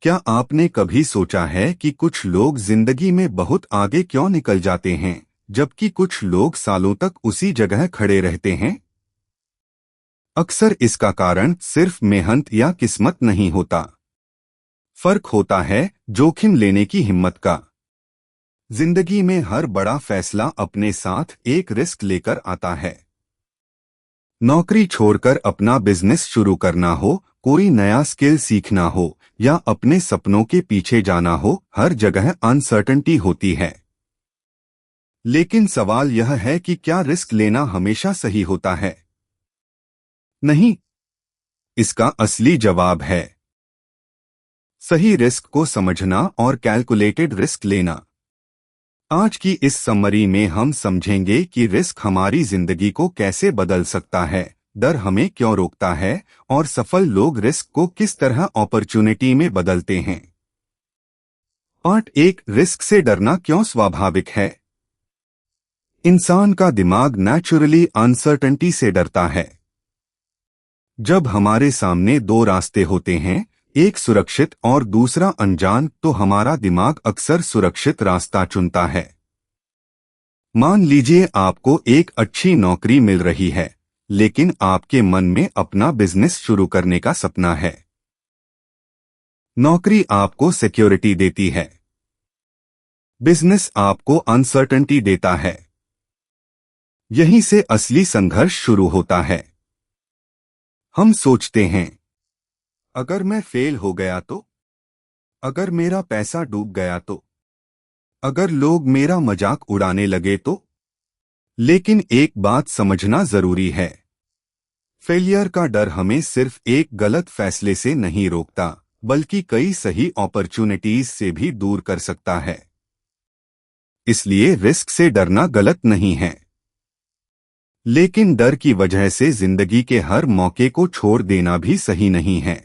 क्या आपने कभी सोचा है कि कुछ लोग जिंदगी में बहुत आगे क्यों निकल जाते हैं, जबकि कुछ लोग सालों तक उसी जगह खड़े रहते हैं? अक्सर इसका कारण सिर्फ मेहनत या किस्मत नहीं होता। फर्क होता है जोखिम लेने की हिम्मत का। जिंदगी में हर बड़ा फैसला अपने साथ एक रिस्क लेकर आता है। नौकरी छोड़कर अपना बिजनेस शुरू करना हो, कोई नया स्किल सीखना हो या अपने सपनों के पीछे जाना हो, हर जगह अनसर्टेनिटी होती है। लेकिन सवाल यह है कि क्या रिस्क लेना हमेशा सही होता है? नहीं। इसका असली जवाब है सही रिस्क को समझना और कैलकुलेटेड रिस्क लेना। आज की इस समरी में हम समझेंगे कि रिस्क हमारी जिंदगी को कैसे बदल सकता है, डर हमें क्यों रोकता है और सफल लोग रिस्क को किस तरह अपॉर्चुनिटी में बदलते हैं। पार्ट 1, रिस्क से डरना क्यों स्वाभाविक है। इंसान का दिमाग नेचुरली अनसर्टेनिटी से डरता है। जब हमारे सामने दो रास्ते होते हैं, एक सुरक्षित और दूसरा अनजान, तो हमारा दिमाग अक्सर सुरक्षित रास्ता चुनता है। मान लीजिए आपको एक अच्छी नौकरी मिल रही है, लेकिन आपके मन में अपना बिजनेस शुरू करने का सपना है। नौकरी आपको सिक्योरिटी देती है, बिजनेस आपको अनसर्टेनिटी देता है। यहीं से असली संघर्ष शुरू होता है। हम सोचते हैं, अगर मैं फेल हो गया तो, अगर मेरा पैसा डूब गया तो, अगर लोग मेरा मजाक उड़ाने लगे तो। लेकिन एक बात समझना जरूरी है, फेलियर का डर हमें सिर्फ एक गलत फैसले से नहीं रोकता, बल्कि कई सही अपॉर्चुनिटीज से भी दूर कर सकता है। इसलिए रिस्क से डरना गलत नहीं है, लेकिन डर की वजह से जिंदगी के हर मौके को छोड़ देना भी सही नहीं है।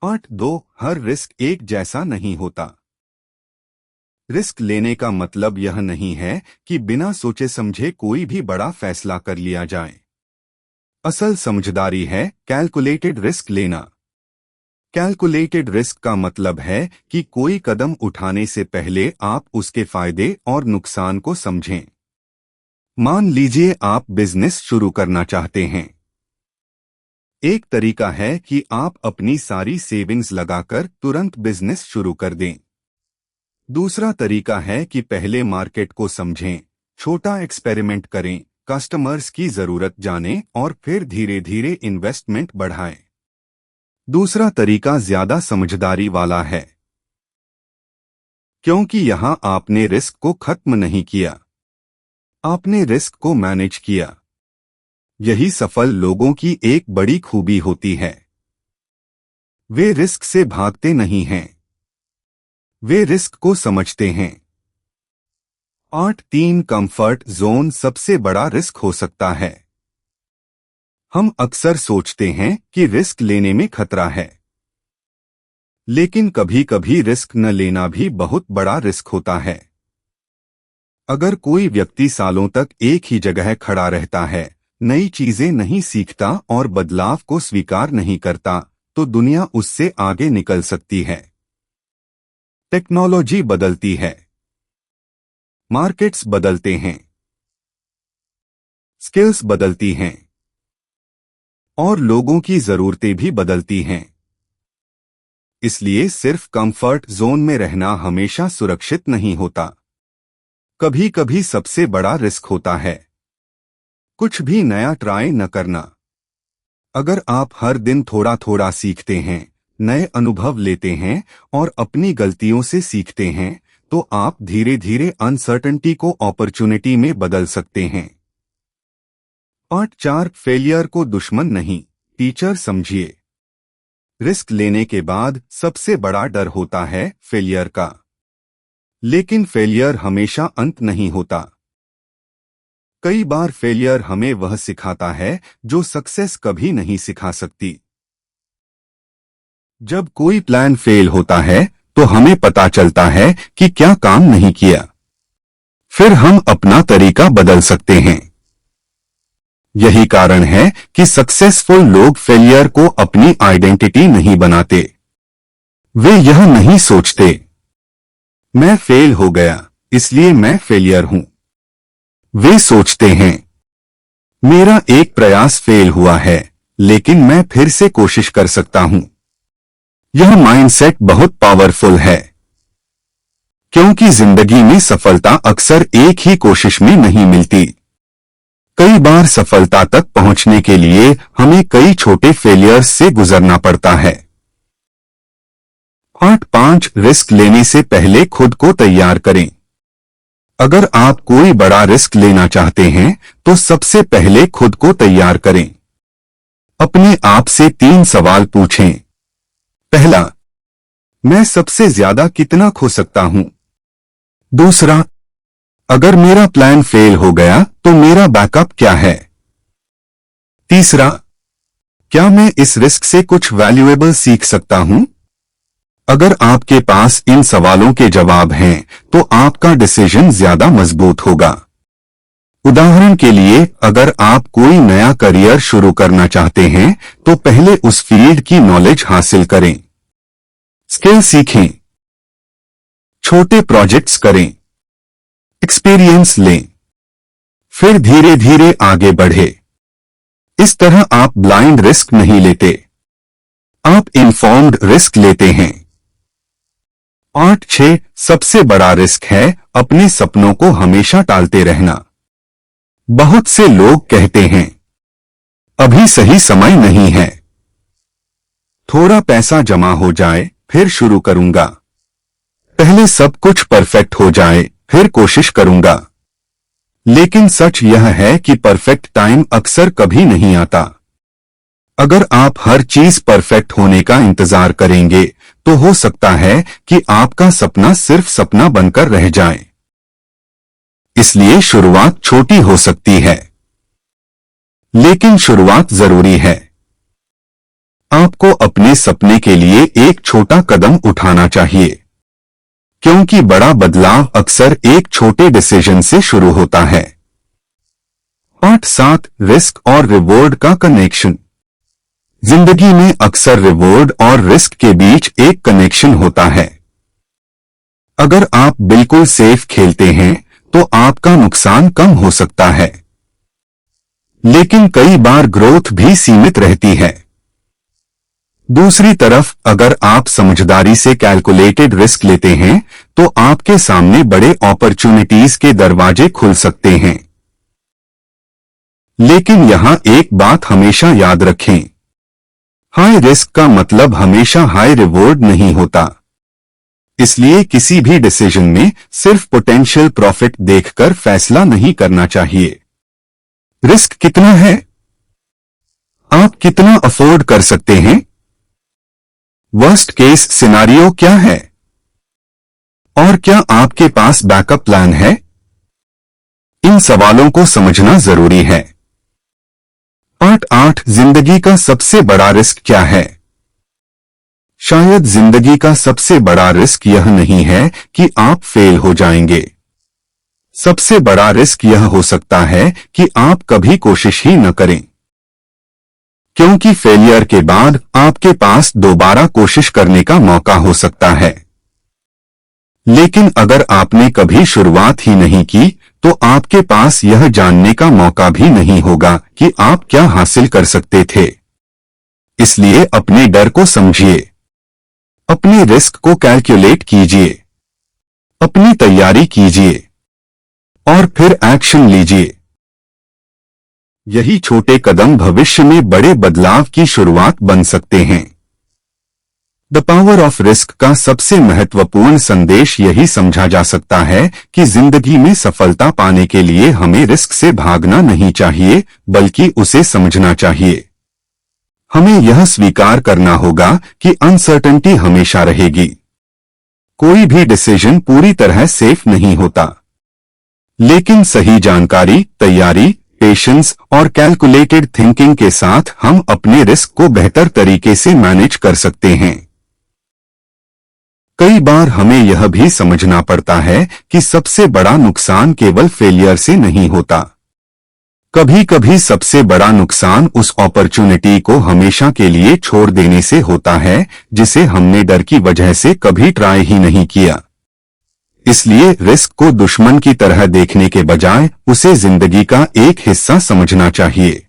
पार्ट 2, हर रिस्क एक जैसा नहीं होता। रिस्क लेने का मतलब यह नहीं है कि बिना सोचे समझे कोई भी बड़ा फैसला कर लिया जाए। असल समझदारी है कैलकुलेटेड रिस्क लेना। कैलकुलेटेड रिस्क का मतलब है कि कोई कदम उठाने से पहले आप उसके फायदे और नुकसान को समझें। मान लीजिए आप बिजनेस शुरू करना चाहते हैं। एक तरीका है कि आप अपनी सारी सेविंग्स लगाकर तुरंत बिजनेस शुरू कर दें। दूसरा तरीका है कि पहले मार्केट को समझें, छोटा एक्सपेरिमेंट करें, कस्टमर्स की जरूरत जानें और फिर धीरे धीरे इन्वेस्टमेंट बढ़ाएं। दूसरा तरीका ज्यादा समझदारी वाला है, क्योंकि यहां आपने रिस्क को खत्म नहीं किया, आपने रिस्क को मैनेज किया। यही सफल लोगों की एक बड़ी खूबी होती है। वे रिस्क से भागते नहीं हैं, वे रिस्क को समझते हैं। पार्ट 3, कंफर्ट जोन सबसे बड़ा रिस्क हो सकता है। हम अक्सर सोचते हैं कि रिस्क लेने में खतरा है, लेकिन कभी कभी रिस्क न लेना भी बहुत बड़ा रिस्क होता है। अगर कोई व्यक्ति सालों तक एक ही जगह खड़ा रहता है, नई चीजें नहीं सीखता और बदलाव को स्वीकार नहीं करता, तो दुनिया उससे आगे निकल सकती है। टेक्नोलॉजी बदलती है, मार्केट्स बदलते हैं, स्किल्स बदलती हैं और लोगों की जरूरतें भी बदलती हैं। इसलिए सिर्फ कंफर्ट जोन में रहना हमेशा सुरक्षित नहीं होता। कभी कभी सबसे बड़ा रिस्क होता है कुछ भी नया ट्राई न करना। अगर आप हर दिन थोड़ा थोड़ा सीखते हैं, नए अनुभव लेते हैं और अपनी गलतियों से सीखते हैं, तो आप धीरे धीरे अनसर्टेनिटी को अपॉर्चुनिटी में बदल सकते हैं। पार्ट 4, फेलियर को दुश्मन नहीं, टीचर समझिए। रिस्क लेने के बाद सबसे बड़ा डर होता है फेलियर का, लेकिन फेलियर हमेशा अंत नहीं होता। कई बार फेलियर हमें वह सिखाता है जो सक्सेस कभी नहीं सिखा सकती। जब कोई प्लान फेल होता है, तो हमें पता चलता है कि क्या काम नहीं किया। फिर हम अपना तरीका बदल सकते हैं। यही कारण है कि सक्सेसफुल लोग फेलियर को अपनी आइडेंटिटी नहीं बनाते। वे यह नहीं सोचते, मैं फेल हो गया इसलिए मैं फेलियर हूं। वे सोचते हैं, मेरा एक प्रयास फेल हुआ है लेकिन मैं फिर से कोशिश कर सकता हूं। यह माइंडसेट बहुत पावरफुल है, क्योंकि जिंदगी में सफलता अक्सर एक ही कोशिश में नहीं मिलती। कई बार सफलता तक पहुंचने के लिए हमें कई छोटे फेलियर्स से गुजरना पड़ता है। पार्ट 5, रिस्क लेने से पहले खुद को तैयार करें। अगर आप कोई बड़ा रिस्क लेना चाहते हैं तो सबसे पहले खुद को तैयार करें। अपने आप से 3 सवाल पूछें। पहला, मैं सबसे ज्यादा कितना खो सकता हूं? दूसरा, अगर मेरा प्लान फेल हो गया तो मेरा बैकअप क्या है? तीसरा, क्या मैं इस रिस्क से कुछ वैल्यूएबल सीख सकता हूं? अगर आपके पास इन सवालों के जवाब हैं तो आपका डिसीजन ज्यादा मजबूत होगा। उदाहरण के लिए, अगर आप कोई नया करियर शुरू करना चाहते हैं तो पहले उस फील्ड की नॉलेज हासिल करें, स्किल सीखें, छोटे प्रोजेक्ट्स करें, एक्सपीरियंस लें, फिर धीरे धीरे आगे बढ़े। इस तरह आप ब्लाइंड रिस्क नहीं लेते, आप इन्फॉर्म्ड रिस्क लेते हैं। पार्ट 6, सबसे बड़ा रिस्क है अपने सपनों को हमेशा टालते रहना। बहुत से लोग कहते हैं, अभी सही समय नहीं है, थोड़ा पैसा जमा हो जाए फिर शुरू करूंगा, पहले सब कुछ परफेक्ट हो जाए फिर कोशिश करूंगा। लेकिन सच यह है कि परफेक्ट टाइम अक्सर कभी नहीं आता। अगर आप हर चीज परफेक्ट होने का इंतजार करेंगे तो हो सकता है कि आपका सपना सिर्फ सपना बनकर रह जाए। इसलिए शुरुआत छोटी हो सकती है, लेकिन शुरुआत जरूरी है। आपको अपने सपने के लिए एक छोटा कदम उठाना चाहिए, क्योंकि बड़ा बदलाव अक्सर एक छोटे डिसीजन से शुरू होता है। पार्ट 7, रिस्क और रिवॉर्ड का कनेक्शन। जिंदगी में अक्सर रिवॉर्ड और रिस्क के बीच एक कनेक्शन होता है। अगर आप बिल्कुल सेफ खेलते हैं तो आपका नुकसान कम हो सकता है, लेकिन कई बार ग्रोथ भी सीमित रहती है। दूसरी तरफ, अगर आप समझदारी से कैलकुलेटेड रिस्क लेते हैं तो आपके सामने बड़े अपॉर्चुनिटीज के दरवाजे खुल सकते हैं। लेकिन यहां एक बात हमेशा याद रखें, हाई रिस्क का मतलब हमेशा हाई रिवॉर्ड नहीं होता। इसलिए किसी भी डिसीजन में सिर्फ पोटेंशियल प्रॉफिट देखकर फैसला नहीं करना चाहिए। रिस्क कितना है? आप कितना अफोर्ड कर सकते हैं? वर्स्ट केस सिनारियो क्या है? और क्या आपके पास बैकअप प्लान है? इन सवालों को समझना जरूरी है। पार्ट 8, जिंदगी का सबसे बड़ा रिस्क क्या है? शायद जिंदगी का सबसे बड़ा रिस्क यह नहीं है कि आप फेल हो जाएंगे। सबसे बड़ा रिस्क यह हो सकता है कि आप कभी कोशिश ही न करें, क्योंकि फेलियर के बाद आपके पास दोबारा कोशिश करने का मौका हो सकता है। लेकिन अगर आपने कभी शुरुआत ही नहीं की तो आपके पास यह जानने का मौका भी नहीं होगा कि आप क्या हासिल कर सकते थे। इसलिए अपने डर को समझिए, अपने रिस्क को कैलकुलेट कीजिए, अपनी तैयारी कीजिए और फिर एक्शन लीजिए। यही छोटे कदम भविष्य में बड़े बदलाव की शुरुआत बन सकते हैं। द पावर ऑफ रिस्क का सबसे महत्वपूर्ण संदेश यही समझा जा सकता है कि जिंदगी में सफलता पाने के लिए हमें रिस्क से भागना नहीं चाहिए, बल्कि उसे समझना चाहिए। हमें यह स्वीकार करना होगा कि अनसर्टेनिटी हमेशा रहेगी। कोई भी डिसीजन पूरी तरह सेफ नहीं होता, लेकिन सही जानकारी, तैयारी, पेशेंस और कैलकुलेटेड थिंकिंग के साथ हम अपने रिस्क को बेहतर तरीके से मैनेज कर सकते हैं। कई बार हमें यह भी समझना पड़ता है कि सबसे बड़ा नुकसान केवल फेलियर से नहीं होता। कभी कभी सबसे बड़ा नुकसान उस अपॉर्चुनिटी को हमेशा के लिए छोड़ देने से होता है जिसे हमने डर की वजह से कभी ट्राई ही नहीं किया। इसलिए रिस्क को दुश्मन की तरह देखने के बजाय उसे जिंदगी का एक हिस्सा समझना चाहिए।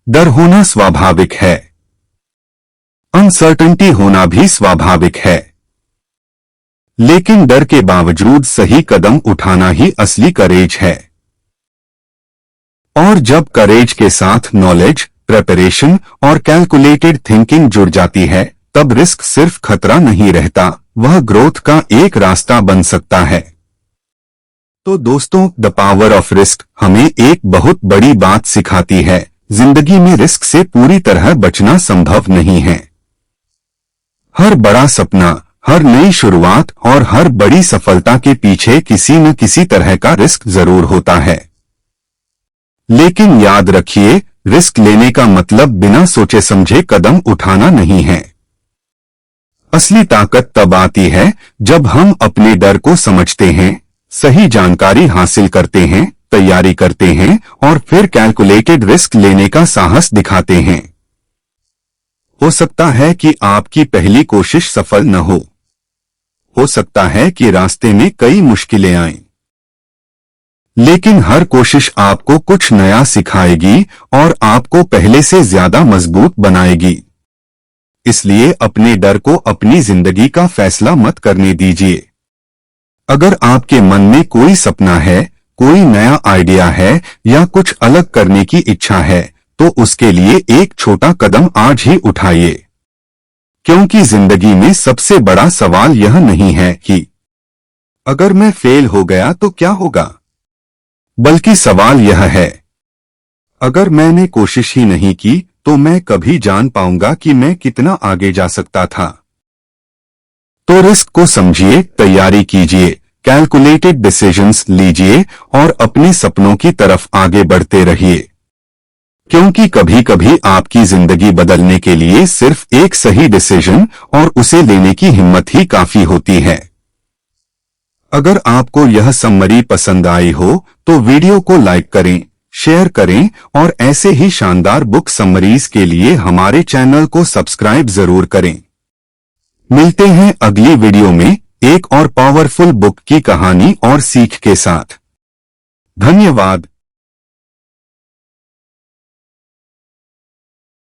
डर होना स्वाभाविक है, अनसर्टेनिटी होना भी स्वाभाविक है, लेकिन डर के बावजूद सही कदम उठाना ही असली करेज है। और जब करेज के साथ नॉलेज, प्रिपरेशन और कैलकुलेटेड थिंकिंग जुड़ जाती है, तब रिस्क सिर्फ खतरा नहीं रहता, वह ग्रोथ का एक रास्ता बन सकता है। तो दोस्तों, द पावर ऑफ रिस्क हमें एक बहुत बड़ी बात सिखाती है। जिंदगी में रिस्क से पूरी तरह बचना संभव नहीं है। हर बड़ा सपना, हर नई शुरुआत और हर बड़ी सफलता के पीछे किसी न किसी तरह का रिस्क जरूर होता है। लेकिन याद रखिए, रिस्क लेने का मतलब बिना सोचे समझे कदम उठाना नहीं है। असली ताकत तब आती है जब हम अपने डर को समझते हैं, सही जानकारी हासिल करते हैं, तैयारी करते हैं और फिर कैलकुलेटेड रिस्क लेने का साहस दिखाते हैं। हो सकता है कि आपकी पहली कोशिश सफल न हो सकता है कि रास्ते में कई मुश्किलें आएं, लेकिन हर कोशिश आपको कुछ नया सिखाएगी और आपको पहले से ज्यादा मजबूत बनाएगी। इसलिए अपने डर को अपनी जिंदगी का फैसला मत करने दीजिए। अगर आपके मन में कोई सपना है, कोई नया आइडिया है या कुछ अलग करने की इच्छा है, तो उसके लिए एक छोटा कदम आज ही उठाइए। क्योंकि जिंदगी में सबसे बड़ा सवाल यह नहीं है कि अगर मैं फेल हो गया तो क्या होगा, बल्कि सवाल यह है, अगर मैंने कोशिश ही नहीं की तो मैं कभी जान पाऊंगा कि मैं कितना आगे जा सकता था। तो रिस्क को समझिए, तैयारी कीजिए, कैलकुलेटेड डिसीजंस लीजिए और अपने सपनों की तरफ आगे बढ़ते रहिए। क्योंकि कभी कभी आपकी जिंदगी बदलने के लिए सिर्फ एक सही डिसीजन और उसे लेने की हिम्मत ही काफी होती है। अगर आपको यह समरी पसंद आई हो तो वीडियो को लाइक करें, शेयर करें और ऐसे ही शानदार बुक समरीज के लिए हमारे चैनल को सब्सक्राइब जरूर करें। मिलते हैं अगली वीडियो में एक और पावरफुल बुक की कहानी और सीख के साथ। धन्यवाद।